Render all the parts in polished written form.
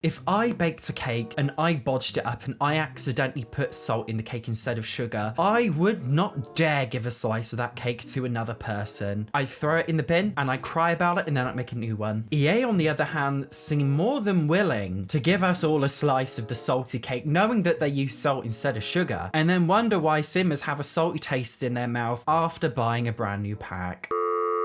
If I baked a cake and I bodged it up and I accidentally put salt in the cake instead of sugar, I would not dare give a slice of that cake to another person. I'd throw it in the bin and I'd cry about it and then I'd make a new one. EA, on the other hand, seem more than willing to give us all a slice of the salty cake, knowing that they use salt instead of sugar, and then wonder why Simmers have a salty taste in their mouth after buying a brand new pack.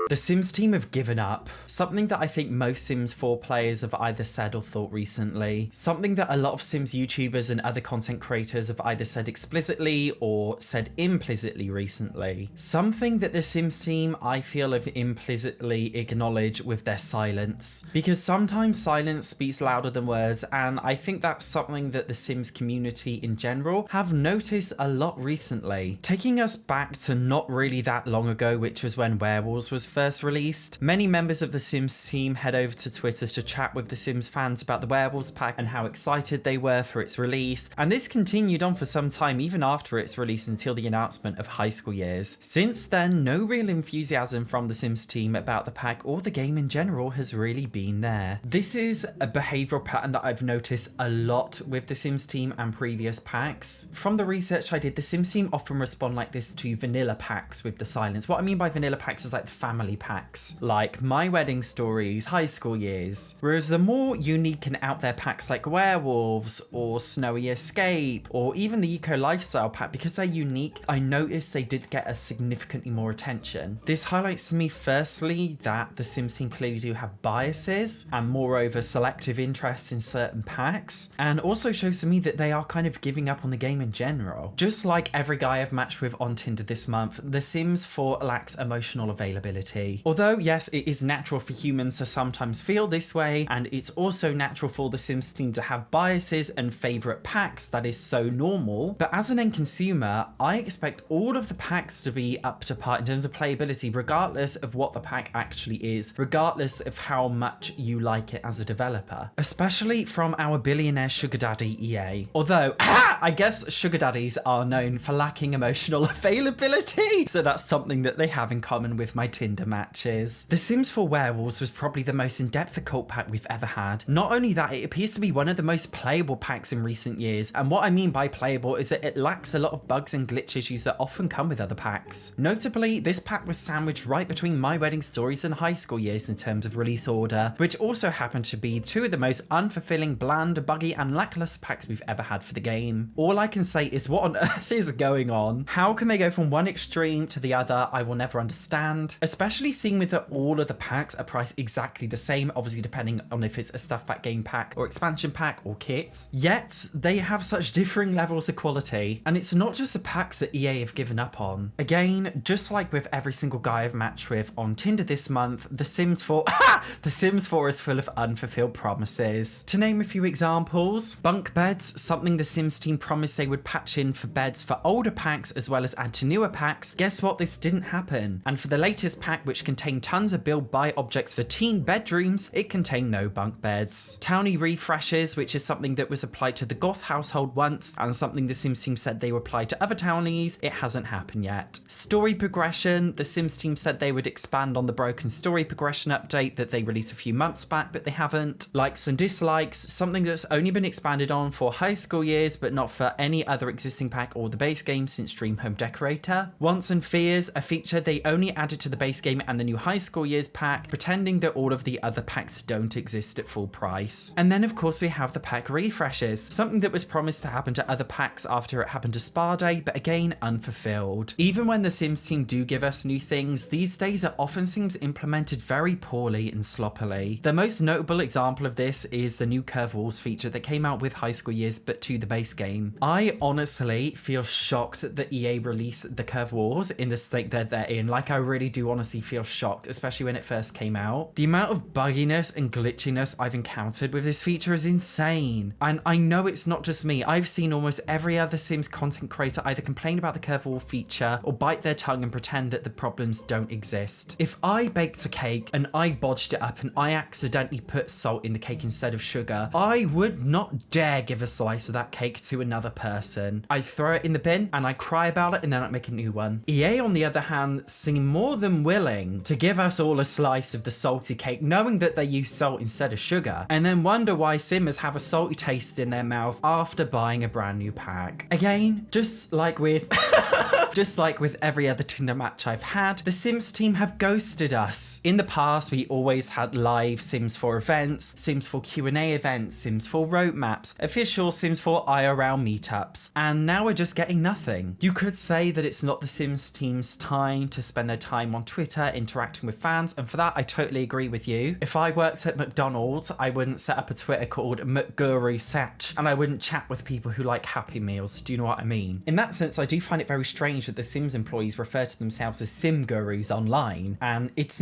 The Sims team have given up. Something that I think most Sims 4 players have either said or thought recently. Something that a lot of Sims YouTubers and other content creators have either said explicitly or said implicitly recently. Something that the Sims team, I feel, have implicitly acknowledged with their silence. Because sometimes silence speaks louder than words, and I think that's something that the Sims community in general have noticed a lot recently. Taking us back to not really that long ago, which was when Werewolves was first released, many members of the Sims team head over to Twitter to chat with the Sims fans about the Werewolves pack and how excited they were for its release, and this continued on for some time even after its release until the announcement of High School Years. Since then, no real enthusiasm from the Sims team about the pack or the game in general has really been there. This is a behavioural pattern that I've noticed a lot with the Sims team and previous packs. From the research I did, the Sims team often respond like this to vanilla packs with the silence. What I mean by vanilla packs is like the family packs, like My Wedding Stories, High School Years. Whereas the more unique and out there packs like Werewolves or Snowy Escape or even the Eco Lifestyle pack, because they're unique, I noticed they did get a significantly more attention. This highlights to me firstly that the Sims team clearly do have biases and moreover selective interests in certain packs, and also shows to me that they are kind of giving up on the game in general. Just like every guy I've matched with on Tinder this month, The Sims 4 lacks emotional availability. Although, yes, it is natural for humans to sometimes feel this way, and it's also natural for the Sims team to have biases and favourite packs. That is so normal. But as an end consumer, I expect all of the packs to be up to par in terms of playability, regardless of what the pack actually is, regardless of how much you like it as a developer. Especially from our billionaire sugar daddy EA. Although, I guess sugar daddies are known for lacking emotional availability, so that's something that they have in common with my Tinder matches. The Sims 4 Werewolves was probably the most in-depth occult pack we've ever had. Not only that, it appears to be one of the most playable packs in recent years, and what I mean by playable is that it lacks a lot of bugs and glitch issues that often come with other packs. Notably, this pack was sandwiched right between My Wedding Stories and High School Years in terms of release order, which also happened to be two of the most unfulfilling, bland, buggy, and lackluster packs we've ever had for the game. All I can say is, what on earth is going on? How can they go from one extreme to the other? I will never understand. Especially seeing with that all of the packs are priced exactly the same, obviously depending on if it's a stuff pack, game pack, or expansion pack, or kits. Yet, they have such differing levels of quality, and it's not just the packs that EA have given up on. Again, just like with every single guy I've matched with on Tinder this month, The Sims 4 The Sims 4 is full of unfulfilled promises. To name a few examples, bunk beds, something the Sims team promised they would patch in for beds for older packs as well as add to newer packs. Guess what? This didn't happen. And for the latest pack, which contained tons of build buy objects for teen bedrooms, it contained no bunk beds. Townie refreshes, which is something that was applied to the goth household once and something the Sims team said they would apply to other townies, it hasn't happened yet. Story progression, the Sims team said they would expand on the broken story progression update that they released a few months back, but they haven't. Likes and dislikes, something that's only been expanded on for High School Years but not for any other existing pack or the base game since Dream Home Decorator. Wants and fears, a feature they only added to the base game and the new High School Years pack, pretending that all of the other packs don't exist at full price. And then of course we have the pack refreshes, something that was promised to happen to other packs after it happened to Spa Day, but again unfulfilled. Even when the Sims team do give us new things, these days it often seems implemented very poorly and sloppily. The most notable example of this is the new curve walls feature that came out with High School Years but to the base game. I honestly feel shocked that EA released the curve walls in the state that they're in. Like, I really do honestly feel shocked, especially when it first came out. The amount of bugginess and glitchiness I've encountered with this feature is insane. And I know it's not just me. I've seen almost every other Sims content creator either complain about the curve wall feature or bite their tongue and pretend that the problems don't exist. If I baked a cake and I bodged it up and I accidentally put salt in the cake instead of sugar, I would not dare give a slice of that cake to another person. I'd throw it in the bin and I'd cry about it and then I'd make a new one. EA, on the other hand, seem more than willing willing to give us all a slice of the salty cake, knowing that they use salt instead of sugar, and then wonder why Simmers have a salty taste in their mouth after buying a brand new pack. Again, just like with every other Tinder match I've had, the Sims team have ghosted us. In the past, we always had live Sims 4 events, Sims 4 Q&A events, Sims 4 roadmaps, official Sims 4 IRL meetups, and now we're just getting nothing. You could say that it's not the Sims team's time to spend their time on Twitter interacting with fans, and for that I totally agree with you. If I worked at McDonald's, I wouldn't set up a Twitter called McGuru and I wouldn't chat with people who like Happy Meals. Do you know what I mean? In that sense, I do find it very strange that the Sims employees refer to themselves as Sim Gurus online, and it's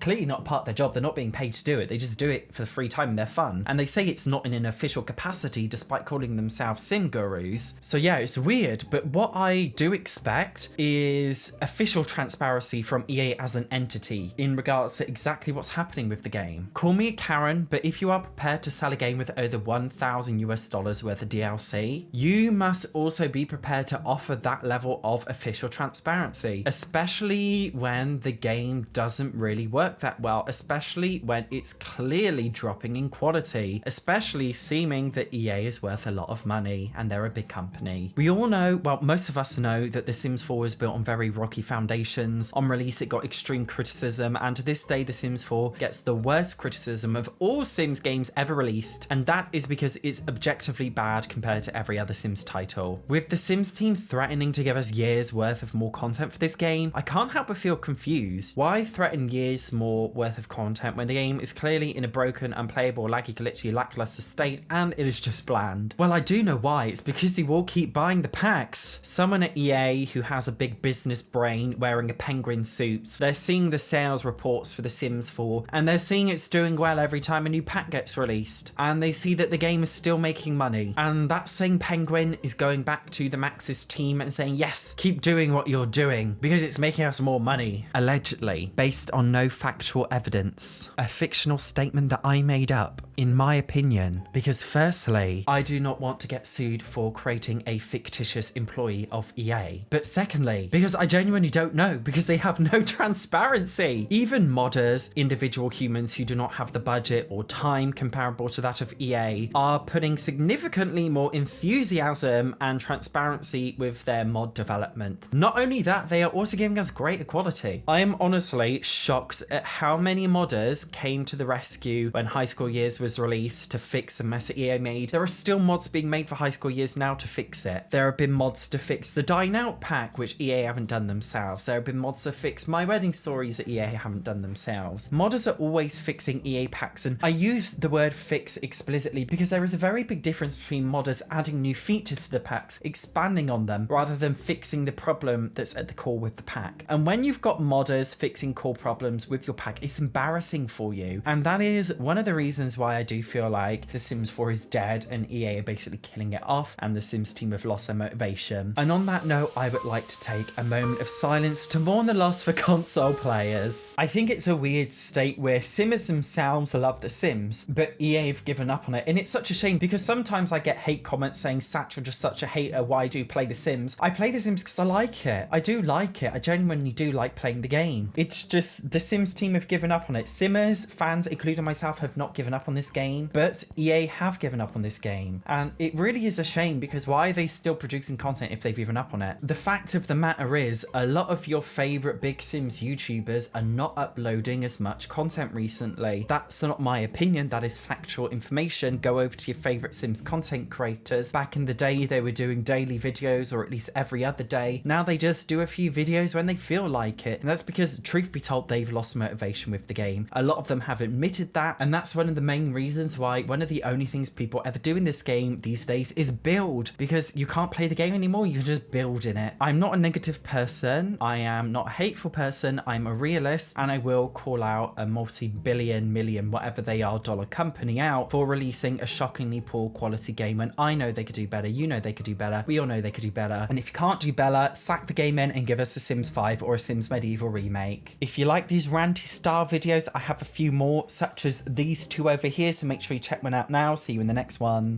clearly not part of their job. They're not being paid to do it. They just do it for the free time and they're fun. And they say it's not in an official capacity despite calling themselves Sim Gurus. So yeah, it's weird, but what I do expect is official transparency from EA as an entity in regards to exactly what's happening with the game. Call me a Karen, but if you are prepared to sell a game with over $1,000 worth of DLC, you must also be prepared to offer that level of official transparency, especially when the game doesn't really work that well, especially when it's clearly dropping in quality, especially seeming that EA is worth a lot of money and they're a big company. We all know, well, most of us know that The Sims 4 was built on very rocky foundations. On release, it got extreme criticism, and to this day, The Sims 4 gets the worst criticism of all Sims games ever released, and that is because it's objectively bad compared to every other Sims title. With the Sims team threatening to give us years worth of more content for this game, I can't help but feel confused. Why threaten years more worth of content when the game is clearly in a broken, unplayable, laggy, glitchy, lackluster state and it is just bland? Well, I do know why. It's because you all keep buying the packs. Someone at EA who has a big business brain wearing a penguin suit, they're seeing the sales reports for The Sims 4 and they're seeing it's doing well every time a new pack gets released, and they see that the game is still making money, and that same penguin is going back to the Maxis team and saying, yes, keep doing what you're doing because it's making us more money. Allegedly, based on no factual evidence. A fictional statement that I made up, in my opinion, because firstly, I do not want to get sued for creating a fictitious employee of EA. But secondly, because I genuinely don't know, because they have no transparency. Even modders, individual humans who do not have the budget or time comparable to that of EA, are putting significantly more enthusiasm and transparency with their mod development. Not only that, they are also giving us greater quality. I am honestly shocked at how many modders came to the rescue when High School Years was released to fix the mess that EA made. There are still mods being made for High School Years now to fix it. There have been mods to fix the Dine Out pack, which EA haven't done themselves. There have been mods to fix My Wedding Stories that EA haven't done themselves. Modders are always fixing EA packs, and I use the word fix explicitly because there is a very big difference between modders adding new features to the packs, expanding on them, rather than fixing the problem that's at the core with the pack. And when you've got modders fixing core problems with your pack, it's embarrassing for you. And that is one of the reasons why I do feel like The Sims 4 is dead and EA are basically killing it off and the Sims team have lost their motivation. And on that note, I would like to take a moment of silence to mourn the loss for console players. I think it's a weird state where Simmers themselves love The Sims, but EA have given up on it. And it's such a shame because sometimes I get hate comments saying, Satch, you're just such a hater, why do you play The Sims? I play The Sims because I like it. I do like it. I genuinely do like playing the game. It's just the Sims team have given up on it. Simmers, fans, including myself, have not given up on this game, but EA have given up on this game. And it really is a shame because why are they still producing content if they've given up on it? The fact of the matter is, a lot of your favorite big Sims YouTubers are not uploading as much content recently. That's not my opinion, that is factual information. Go over to your favorite Sims content creators. Back in the day, they were doing daily videos or at least every other day. Now they just do a few videos when they feel like it. And that's because, truth be told, they've lost motivation with the game. A lot of them have admitted that, and that's one of the main reasons why one of the only things people ever do in this game these days is build, because you can't play the game anymore, you can just build in it. I'm not a negative person, I am not a hateful person, I'm a realist, and I will call out a multi-billion, million, whatever they are, dollar company out for releasing a shockingly poor quality game when I know they could do better, you know they could do better, we all know they could do better. And if you can't do better, sack the game in and give us a Sims 5 or a Sims Medieval remake. If you like these ranty style videos, I have a few more, such as these two over here, so make sure you check one out now. See you in the next one.